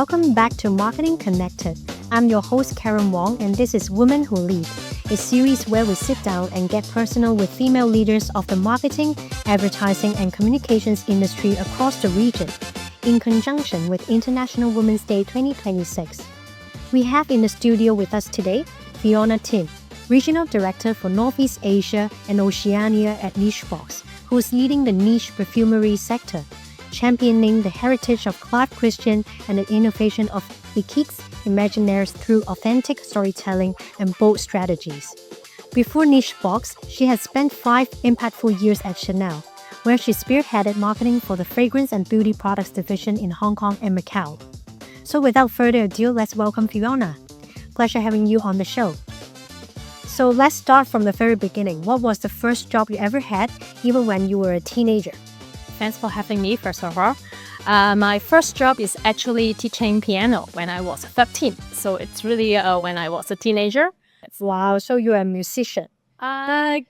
Welcome back to Marketing Connected. I'm your host Karen Wong, and this is Women Who Lead, a series where we sit down and get personal with female leaders of the marketing, advertising, and communications industry across the region, in conjunction with International Women's Day 2026. We have in the studio with us today Fiona Tin, Regional Director for Northeast Asia and Oceania at Nichebox, who is leading the niche perfumery sector, championing the heritage of Clive Christian and the innovation of Liquids Imaginaires through authentic storytelling and bold strategies. Before Nichebox, she has spent 5 impactful years at Chanel, where she spearheaded marketing for the fragrance and beauty products division in Hong Kong and Macau. So without further ado, let's welcome Fiona. Pleasure having you on the show. So let's start from the very beginning. What was the first job you ever had, even when you were a teenager? Thanks for having me, first of all. My first job is actually teaching piano when I was 13. So it's really when I was a teenager. Wow, so you're a musician. I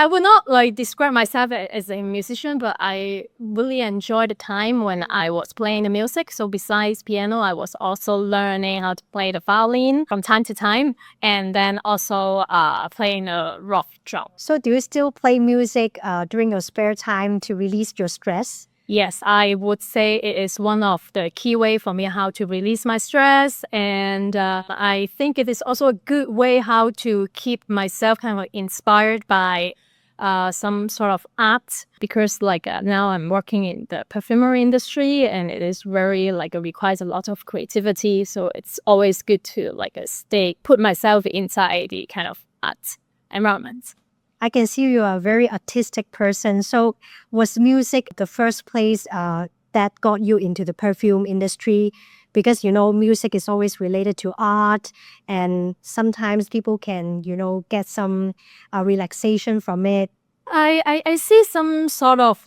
would not describe myself as a musician, but I really enjoyed the time when I was playing the music. So besides piano, I was also learning how to play the violin from time to time, and then also playing a rock drum. So do you still play music during your spare time to release your stress? Yes, I would say it is one of the key way for me how to release my stress, and I think it is also a good way how to keep myself kind of inspired by some sort of art, because now I'm working in the perfumery industry, and it is very it requires a lot of creativity. So it's always good to put myself inside the kind of art environment. I can see you are a very artistic person. So was music the first place that got you into the perfume industry? Because, music is always related to art, and sometimes people can, get some relaxation from it. I see some sort of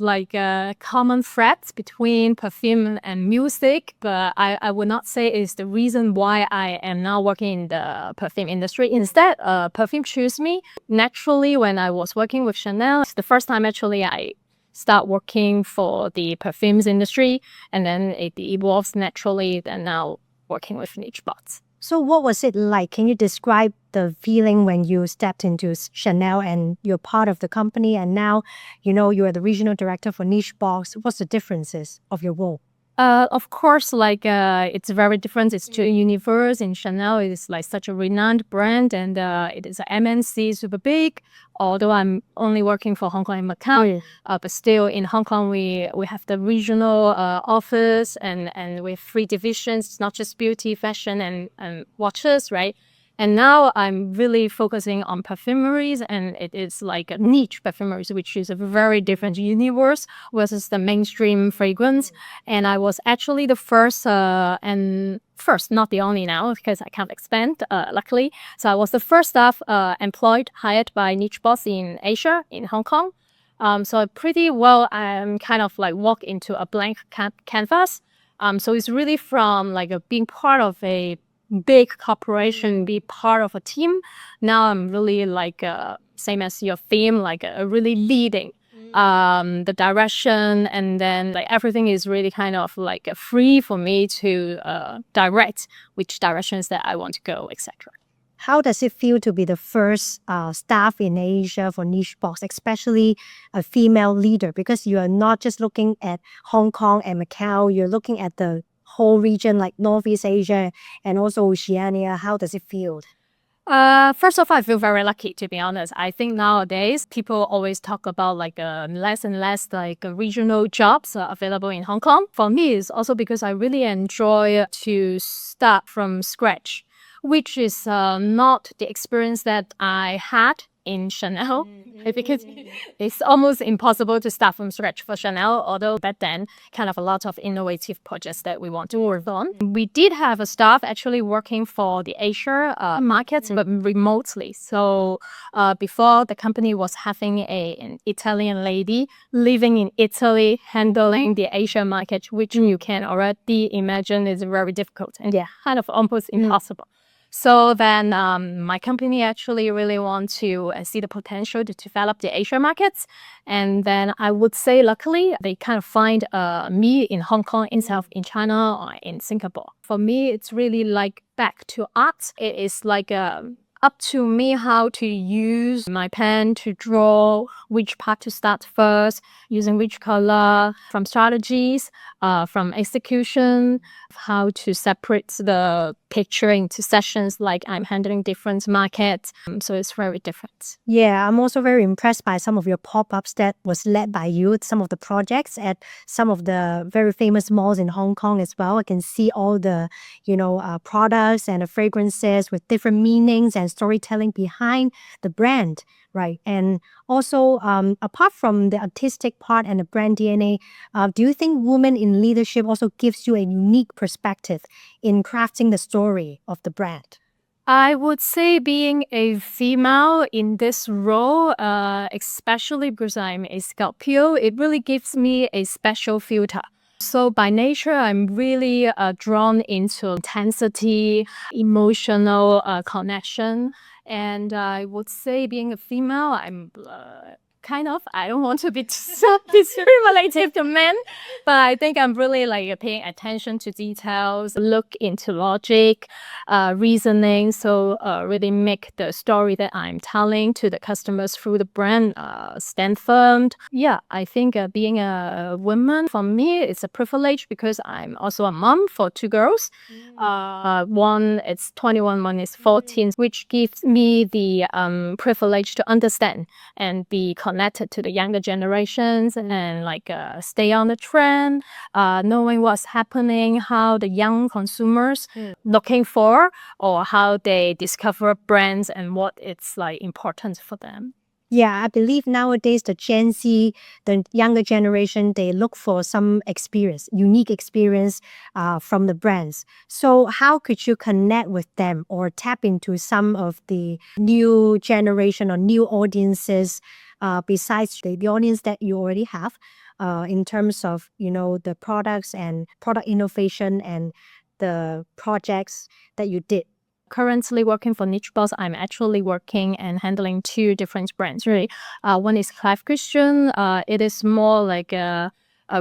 common threads between perfume and music, but I would not say it's the reason why I am now working in the perfume industry. Instead, perfume chose me. Naturally, when I was working with Chanel, it's the first time actually I start working for the perfumes industry, and then it evolves naturally, then now working with Nichebox. So what was it like? Can you describe the feeling when you stepped into Chanel and you're part of the company, and now, you are the regional director for Nichebox? What's the differences of your role? Of course, it's very different. It's two universe. In Chanel, it is such a renowned brand, and it is a MNC, super big. Although I'm only working for Hong Kong and Macau, but still in Hong Kong, we have the regional office, and we have 3 divisions. It's not just beauty, fashion, and watches, right? And now I'm really focusing on perfumeries, and it is like a niche perfumeries, which is a very different universe versus the mainstream fragrance. And I was actually the first, not the only now, because I can't expand, luckily. So I was the first staff hired by Nichebox in Asia, in Hong Kong. So pretty well, I'm kind of walk into a blank canvas. So it's really from being part of a big corporation, be part of a team. Now I'm really same as your theme, really leading the direction, and then everything is really kind of free for me to direct which directions that I want to go, etc. How does it feel to be the first staff in Asia for Nichebox, especially a female leader? Because you are not just looking at Hong Kong and Macau, you're looking at the whole region, like Northeast Asia and also Oceania. How does it feel? First of all, I feel very lucky, to be honest. I think nowadays people always talk about less and less regional jobs available in Hong Kong. For me, it's also because I really enjoy to start from scratch, which is not the experience that I had in Chanel, because it's almost impossible to start from scratch for Chanel, although back then kind of a lot of innovative projects that we want to work on. We did have a staff actually working for the Asia markets, but remotely. So before, the company was having an Italian lady living in Italy, handling the Asia market, which you can already imagine is very difficult and kind of almost impossible. So then my company actually really want to see the potential to develop the Asia markets. And then I would say, luckily, they kind of find me in Hong Kong, in China, or in Singapore. For me, it's really like back to art. It is like up to me how to use my pen to draw, which part to start first, using which color, from strategies, from execution, how to separate the picture into sessions, like I'm handling different markets. So it's very different. Yeah, I'm also very impressed by some of your pop-ups that was led by you, some of the projects at some of the very famous malls in Hong Kong as well. I can see all the, products and the fragrances with different meanings and storytelling behind the brand, right? And also, apart from the artistic part and the brand DNA, do you think women in leadership also gives you a unique perspective in crafting the story of the brand? I would say being a female in this role, especially because I'm a Scorpio, it really gives me a special filter. So by nature, I'm really drawn into intensity, emotional connection. And I would say being a female, I'm I don't want to be so discriminative to men, but I think I'm really like paying attention to details, look into logic, reasoning. So really make the story that I'm telling to the customers through the brand stand firm. Yeah, I think being a woman, for me, it's a privilege because I'm also a mom for two girls. One is 21, one is 14, which gives me the privilege to understand and be connected to the younger generations and stay on the trend, knowing what's happening, how the young consumers looking for, or how they discover brands and what it's like important for them. Yeah, I believe nowadays the Gen Z, the younger generation, they look for some experience, unique experience from the brands. So how could you connect with them or tap into some of the new generation or new audiences besides the audience that you already have in terms of, the products and product innovation and the projects that you did? Currently working for Nichebox, I'm actually working and handling two different brands, really. One is Clive Christian. It is more like a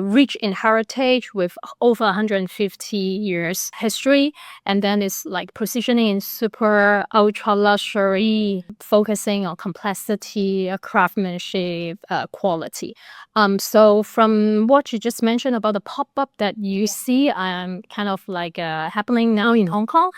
rich in heritage with over 150 years history. And then it's like positioning in super ultra luxury, focusing on complexity, craftsmanship, quality. So from what you just mentioned about the pop-up that you see, kind of like happening now in Hong Kong,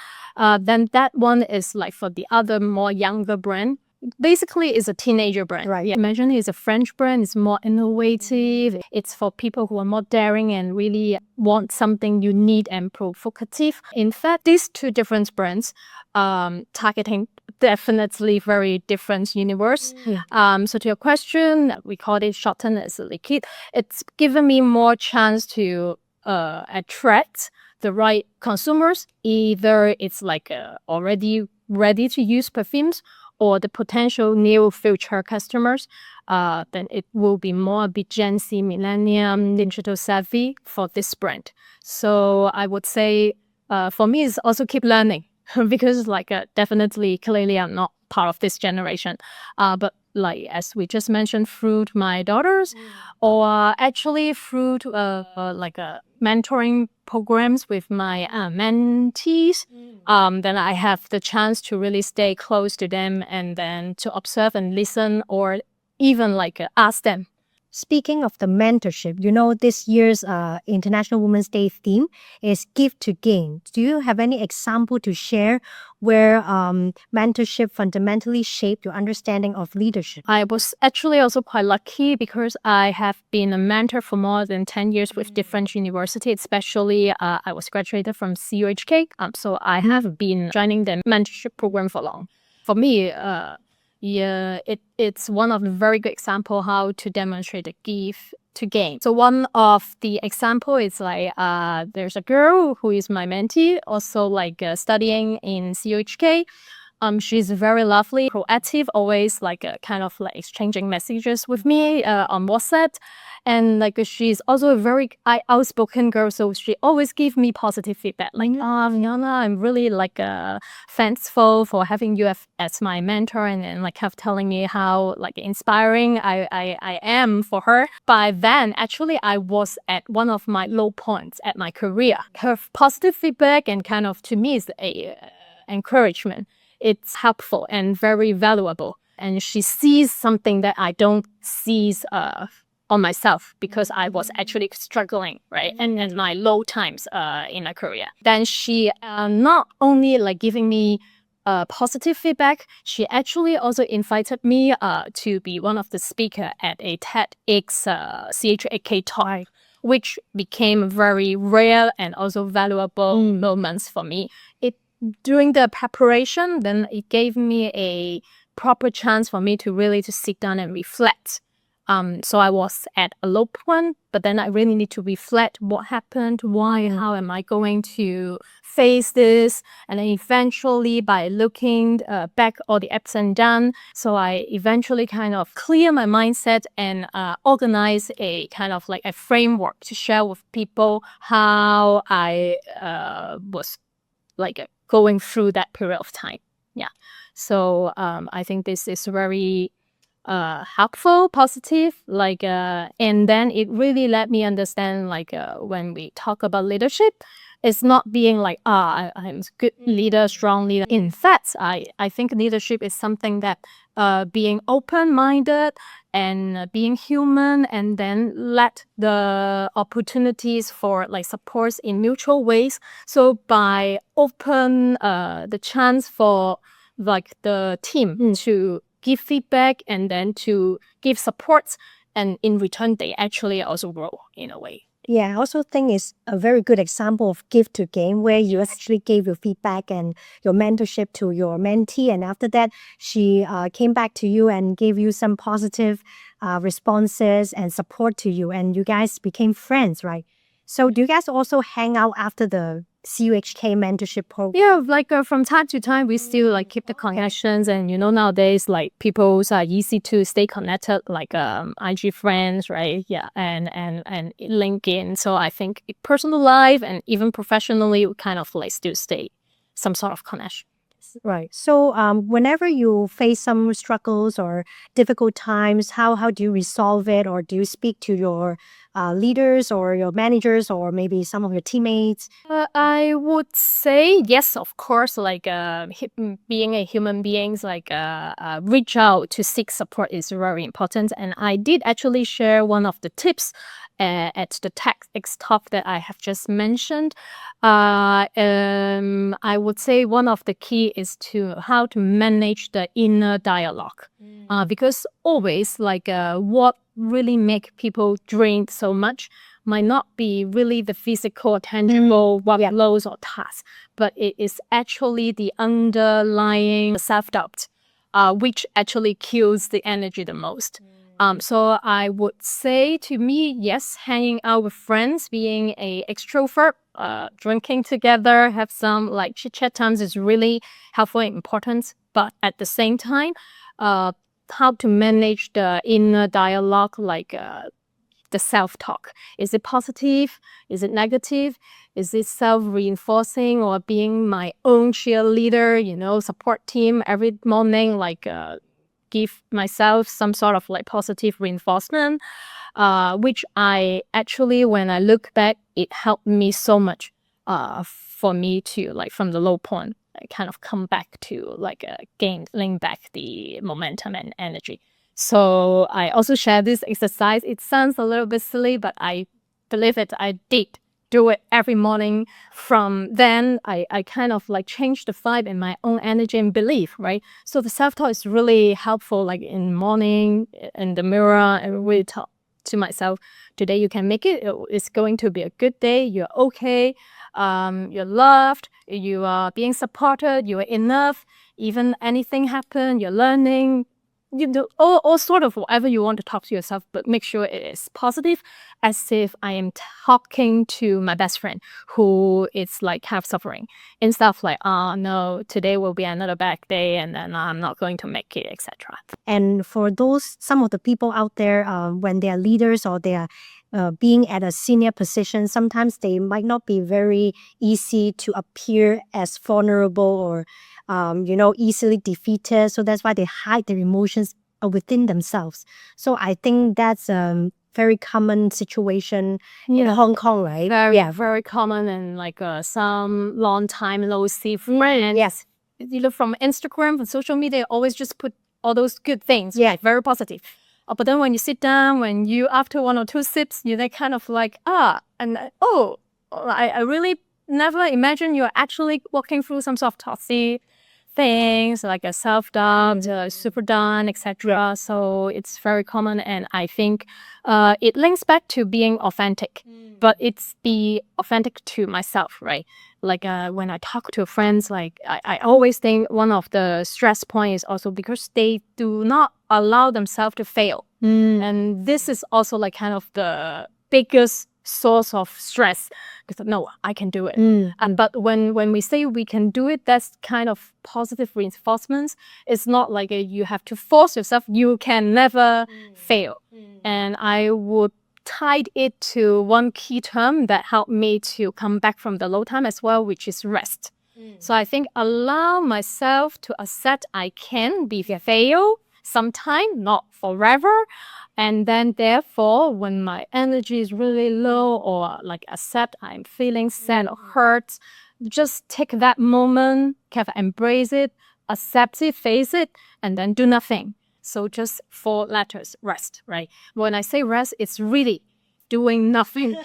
then that one is like for the other more younger brand. Basically, it's a teenager brand. Right. Yeah. Imagine it's a French brand. It's more innovative. It's for people who are more daring and really want something unique and provocative. In fact, these two different brands targeting definitely very different universe. So to your question, we call it shortened as a liquid. It's given me more chance to attract the right consumers. Either it's like already ready to use perfumes or the potential new future customers, then it will be more a bit Gen Z, millennium, digital savvy for this brand. So I would say for me, it's also keep learning because definitely, clearly I'm not part of this generation. But like as we just mentioned, through my daughters, or actually through mentoring programs with my mentees, then I have the chance to really stay close to them and then to observe and listen, or even ask them. Speaking of the mentorship, this year's International Women's Day theme is Give to Gain. Do you have any example to share where mentorship fundamentally shaped your understanding of leadership? I was actually also quite lucky because I have been a mentor for more than 10 years with different universities, especially I was graduated from CUHK. So I have been joining the mentorship program for long. For me, it's one of the very good example how to demonstrate the give to gain. So one of the example is there's a girl who is my mentee, also studying in CUHK. She's very lovely, proactive, always like kind of like exchanging messages with me on WhatsApp. And like she's also a very outspoken girl, so she always give me positive feedback. Like, Fiona, I'm really like thankful for having you as my mentor, and like kind of telling me how like inspiring I am for her. By then, actually, I was at one of my low points at my career. Her positive feedback and kind of to me is a encouragement. It's helpful and very valuable. And she sees something that I don't see on myself because I was actually struggling, right? And in my low times in my career. Then she not only like giving me positive feedback, she actually also invited me to be one of the speaker at a TEDx CH8K talk, which became very rare and also valuable moments for me. During the preparation, then it gave me a proper chance for me to really to sit down and reflect. So I was at a low point, but then I really need to reflect what happened, why, how am I going to face this? And then eventually by looking back all the ups and downs, so I eventually kind of clear my mindset and organize a kind of like a framework to share with people how I was like going through that period of time. Yeah. So I think this is very helpful, positive, like and then it really let me understand like when we talk about leadership, it's not being like I'm a good leader, strong leader. In fact, I think leadership is something that being open-minded and being human, and then let the opportunities for like supports in mutual ways. So by open the chance for like the team to give feedback and then to give support, and in return they actually also grow in a way. Yeah, I also think it's a very good example of give to gain, where you actually gave your feedback and your mentorship to your mentee, and after that, she came back to you and gave you some positive responses and support to you, and you guys became friends, right? So do you guys also hang out after the CUHK mentorship program? Yeah, like from time to time, we still like keep the connections, and nowadays like people are easy to stay connected, like IG friends, right? Yeah, and LinkedIn. So I think personal life and even professionally, we kind of like still stay some sort of connection. Right. So whenever you face some struggles or difficult times, how do you resolve it? Or do you speak to your leaders or your managers or maybe some of your teammates? I would say yes, of course. Like being a human being, like reach out to seek support is very important. And I did actually share one of the tips at the TEDx talk that I have just mentioned. I would say one of the key is to how to manage the inner dialogue, because always like what really make people drain so much might not be really the physical, tangible workloads or tasks, but it is actually the underlying self-doubt, which actually kills the energy the most. So I would say to me, yes, hanging out with friends, being a extrovert, drinking together, have some like chit-chat times is really helpful and important. But at the same time, how to manage the inner dialogue, like the self-talk. Is it positive? Is it negative? Is it self-reinforcing, or being my own cheerleader, support team every morning, like give myself some sort of like positive reinforcement, which I actually, when I look back, it helped me so much for me to like from the low point, I kind of come back to like gaining back the momentum and energy. So I also share this exercise. It sounds a little bit silly, but I believe it. I did do it every morning. From then, I kind of like changed the vibe in my own energy and belief, right? So the self-talk is really helpful, like in the morning, in the mirror, and really talk to myself, today you can make it. It's going to be a good day. You're okay. You're loved. You are being supported. You are enough. Even anything happen, you're learning. you do all sort of whatever you want to talk to yourself, but make sure it is positive, as if I am talking to my best friend who is like half suffering, instead of like, oh no, today will be another bad day and then I'm not going to make it, etc. And for some of the people out there, when they are leaders or they are being at a senior position, sometimes they might not be very easy to appear as vulnerable or, easily defeated. So that's why they hide their emotions within themselves. So I think that's a very common situation in Hong Kong, right? Very common, and like some long time no see friends. Yes. You look from Instagram, from social media, always just put all those good things, Yeah. like very positive. But then when you sit down, when you after one or two sips, you then kind of like, I really never imagined you're actually walking through some sort of toxic things like a self-doubt, super done, etc. So it's very common, and I think it links back to being authentic, but it's be authentic to myself, right? Like when I talk to friends, like I always think one of the stress points is also because they do not allow themselves to fail. And this is also like kind of the biggest source of stress, because no, I can do it. But when we say we can do it, that's kind of positive reinforcements. It's not like you have to force yourself. You can never fail. And I would tie it to one key term that helped me to come back from the low time as well, which is rest. So I think allow myself to accept I can be fail sometime, not forever. And then therefore, when my energy is really low, or like accept I'm feeling sad or hurt, just take that moment, kind of embrace it, accept it, face it, and then do nothing. So just 4 letters, rest, right? When I say rest, it's really doing nothing.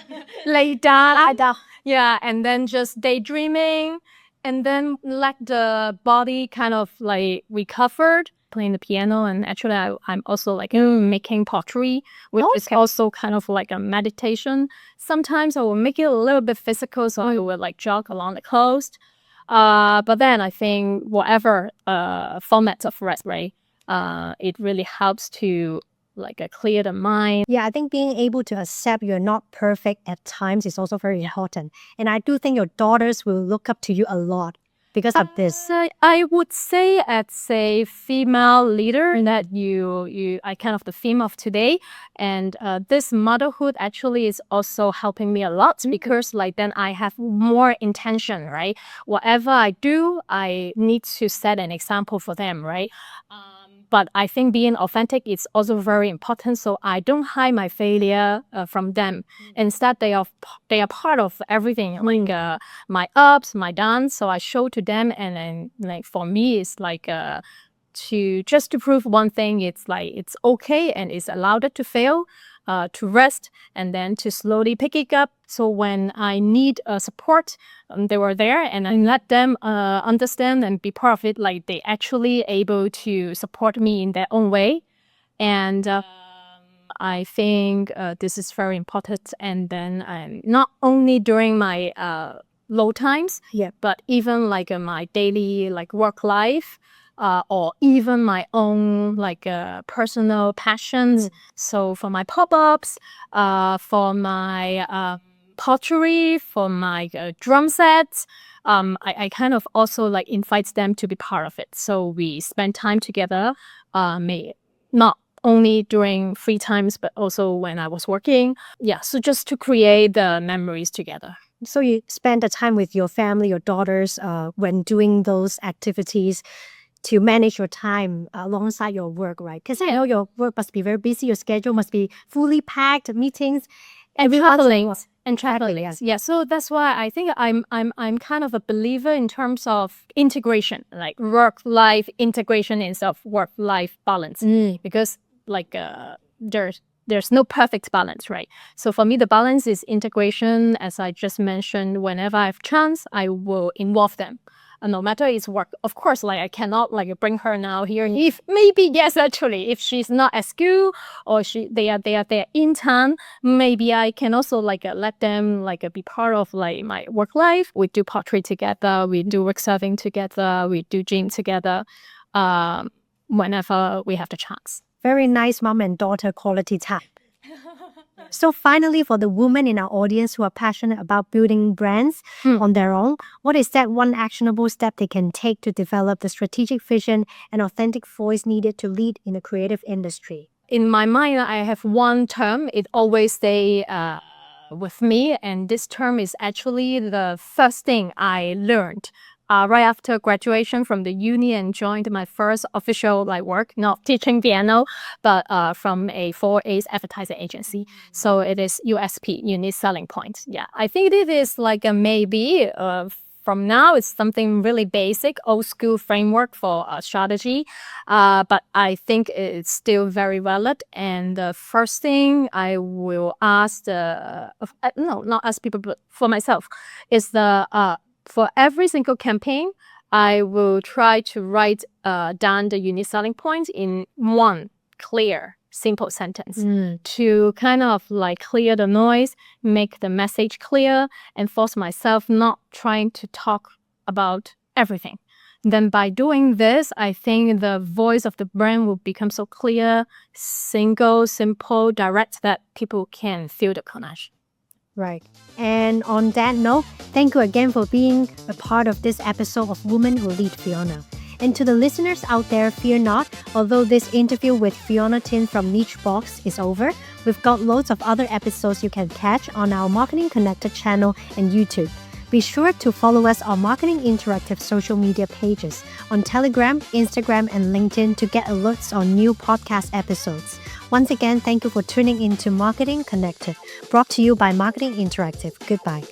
Lay down. Yeah, and then just daydreaming, and then let the body kind of like recovered, playing the piano. And actually I'm also like making pottery, which is also kind of like a meditation. Sometimes I will make it a little bit physical, so I will like jog along the coast. But then I think whatever format of rest, right, it really helps to like clear the mind. Yeah, I think being able to accept you're not perfect at times is also very important. And I do think your daughters will look up to you a lot because of this. I would say as a female leader that I kind of the theme of today, and this motherhood actually is also helping me a lot, because like then I have more intention, right? Whatever I do, I need to set an example for them, right? But I think being authentic is also very important. So I don't hide my failure from them. Instead, they are part of everything, like my ups, my downs. So I show to them, and then like for me, it's like to prove one thing. It's like it's okay and it's allowed to fail. To rest, and then to slowly pick it up. So when I need support, they were there, and I let them understand and be part of it. Like they actually able to support me in their own way. And I think this is very important. And then not only during my low times, but even like my daily like work life, or even my own like personal passions. So for my pop-ups, for my pottery, for my drum sets, I kind of also like invite them to be part of it. So we spend time together, not only during free times, but also when I was working. Yeah, so just to create the memories together. So you spend the time with your family, your daughters, when doing those activities to manage your time alongside your work, right? Because I know your work must be very busy, your schedule must be fully packed, meetings. And traveling. Yes. Yeah. So that's why I think I'm kind of a believer in terms of integration, like work-life integration instead of work-life balance. Because like there's no perfect balance, right? So for me, the balance is integration. As I just mentioned, whenever I have chance, I will involve them. No matter it's work, of course, like I cannot like bring her now here. If maybe yes, actually, if she's not at school or they are in town, maybe I can also like let them like be part of like my work life. We do pottery together, we do work surfing together, we do gym together. whenever we have the chance. Very nice mom and daughter quality time. So finally, for the women in our audience who are passionate about building brands on their own, what is that one actionable step they can take to develop the strategic vision and authentic voice needed to lead in the creative industry? In my mind, I have one term. It always stay with me, and this term is actually the first thing I learned right after graduation from the uni and joined my first official work, not teaching piano, but from a 4A's advertising agency. So it is USP, unique selling point. Yeah, I think it is maybe from now, it's something really basic, old school framework for strategy. But I think it's still very valid. And the first thing I will ask not ask people, but for myself, is for every single campaign, I will try to write down the unique selling points in one clear, simple sentence to kind of clear the noise, make the message clear, and force myself not trying to talk about everything. Then by doing this, I think the voice of the brand will become so clear, single, simple, direct that people can feel the connection. Right. And on that note, thank you again for being a part of this episode of Women Who Lead, Fiona. And to the listeners out there, fear not, although this interview with Fiona Tin from Nichebox is over, we've got loads of other episodes you can catch on our Marketing Connected channel and YouTube. Be sure to follow us on Marketing Interactive social media pages on Telegram, Instagram, and LinkedIn to get alerts on new podcast episodes. Once again, thank you for tuning in to Marketing Connected, brought to you by Marketing Interactive. Goodbye.